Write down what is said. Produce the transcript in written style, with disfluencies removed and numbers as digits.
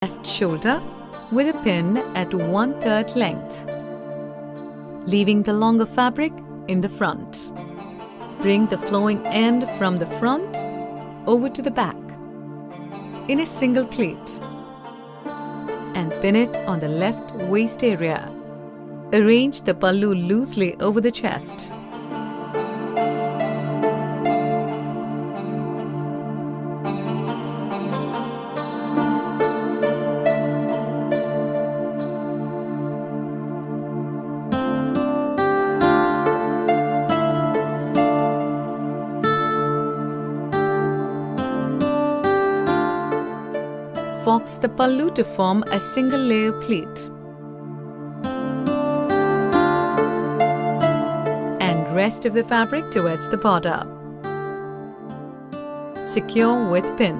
left shoulder with a pin at 1/3 length, leaving the longer fabric in the front. Bring the flowing end from the front over to the back in a single pleat and pin it on the left waist area. Arrange the pallu loosely over the chest. Fox the pallu to form a single layer pleat and rest of the fabric towards the border. Secure with pin.